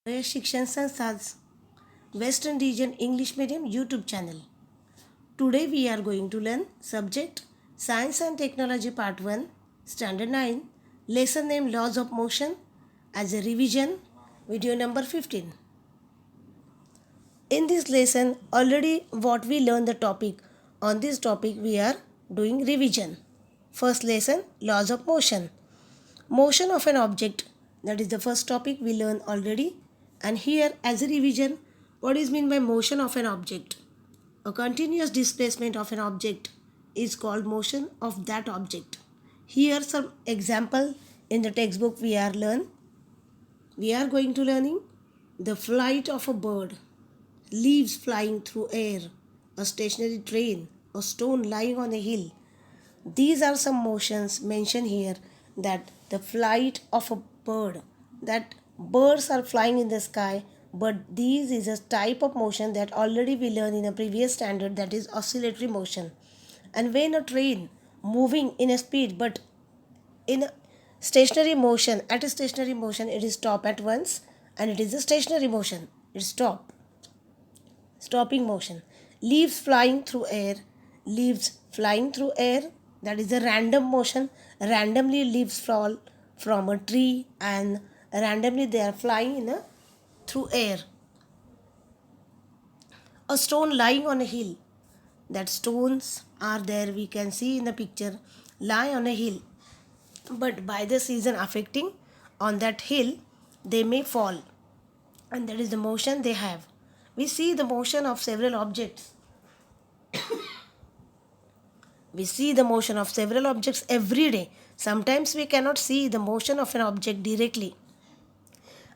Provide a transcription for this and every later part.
Shikshan Sanstha's Western Region English Medium YouTube channel. Today we are going to learn subject Science and Technology Part 1, Standard 9, lesson name Laws of Motion as a revision, video number 15. In this lesson, already what we learned the topic, on this topic we are doing revision. First lesson, Laws of Motion. Motion of an object, that is the first topic we learned already. And here as a revision, what is meant by motion of an object? A continuous displacement of an object is called motion of that object. Here some example in the textbook we are going to learning the flight of a bird, leaves flying through air, a stationary train, a stone lying on a hill. These are some motions mentioned here, that the flight of a bird, that birds are flying in the sky, but this is a type of motion that already we learned in a previous standard, that is oscillatory motion. And when a train moving in a speed but in a stationary motion, at a stationary motion it is stop at once, and it is a stationary motion, it is stopping motion. Leaves flying through air, that is a random motion. Randomly leaves fall from a tree and randomly they are flying through air. A stone lying on a hill, that stones are there, we can see in the picture, lie on a hill, but by the season affecting on that hill they may fall, and that is the motion they have. We see the motion of several objects. We see the motion of several objects every day. Sometimes we cannot see the motion of an object directly.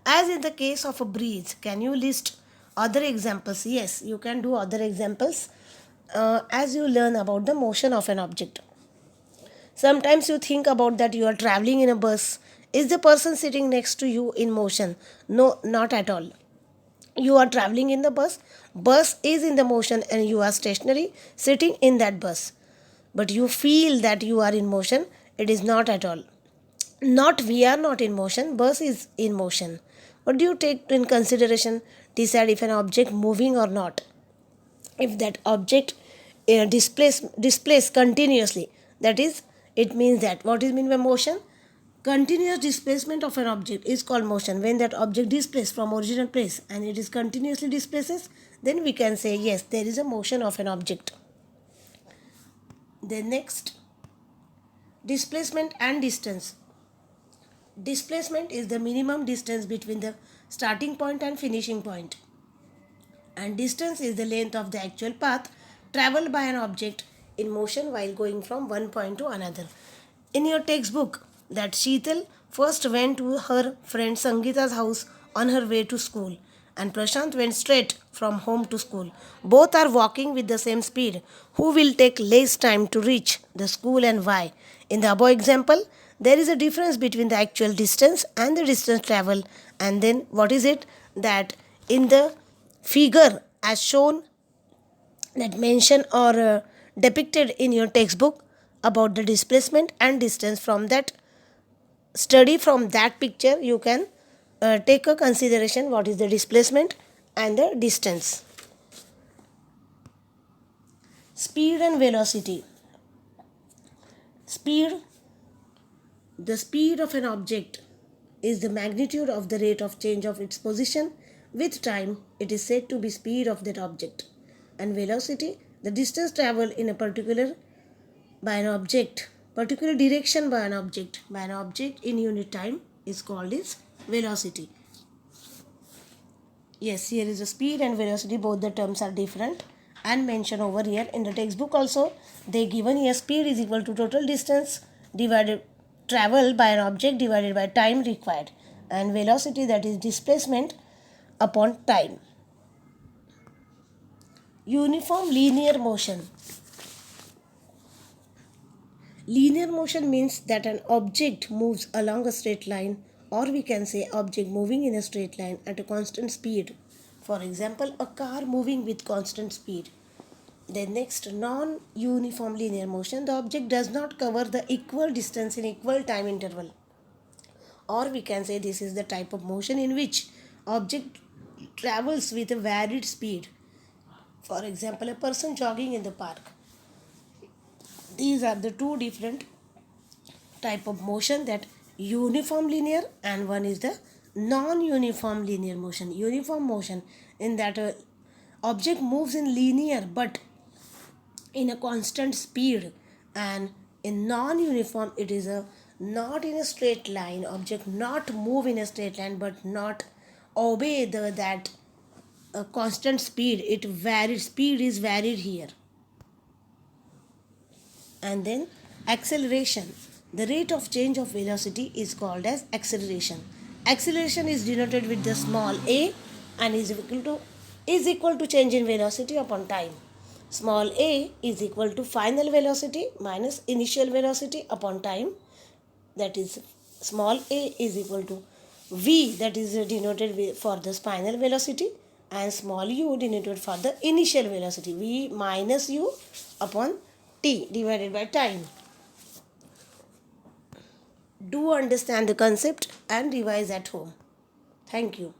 As in the case of a breeze, can you list other examples? Yes, you can do other examples as you learn about the motion of an object. Sometimes you think about that you are traveling in a bus. Is the person sitting next to you in motion? No, not at all. You are traveling in the bus is in the motion and you are stationary sitting in that bus, but you feel that you are in motion. It is not at all. Not we are not in motion, bus is in motion. What do you take in consideration? Decide if an object moving or not. If that object displace continuously, that is, it means that what is meant by motion? Continuous displacement of an object is called motion. When that object displaces from original place and it is continuously displaces, then we can say yes, there is a motion of an object. Then next, displacement and distance. Displacement is the minimum distance between the starting point and finishing point, and distance is the length of the actual path traveled by an object in motion while going from one point to another. In your textbook, that Sheetal first went to her friend Sangita's house on her way to school, and Prashant went straight from home to school. Both are walking with the same speed. Who will take less time to reach the school and why? In the above example, there is a difference between the actual distance and the distance traveled. And then what is it? That in the figure as shown, that mention or depicted in your textbook about the displacement and distance, from that study, from that picture you can take a consideration what is the displacement and the distance. Speed and velocity. The speed of an object is the magnitude of the rate of change of its position with time. It is said to be speed of that object. And velocity, the distance traveled in a particular direction by an object in unit time is called as velocity. Yes, here is the speed and velocity, both the terms are different and mentioned over here. In the textbook also they given here speed is equal to total distance divided travel by an object divided by time required, and velocity, that is displacement upon time. Uniform linear motion. Linear motion means that an object moves along a straight line, or we can say object moving in a straight line at a constant speed. For example, a car moving with constant speed. Then next, non-uniform linear motion. The object does not cover the equal distance in equal time interval. Or we can say this is the type of motion in which object travels with a varied speed. For example, a person jogging in the park. These are the two different type of motion, that uniform linear and one is the non-uniform linear motion. Uniform motion in that object moves in linear but in a constant speed, and in non-uniform it is a not in a straight line, object not move in a straight line but not obey the that constant speed, it varied, speed is varied here. And then acceleration, the rate of change of velocity is called as acceleration. Acceleration is denoted with the small a and is equal to change in velocity upon time. Small a is equal to final velocity minus initial velocity upon time, that is small a is equal to v, that is denoted for the final velocity, and small u denoted for the initial velocity, v minus u upon t divided by time. Do understand the concept and revise at home. Thank you.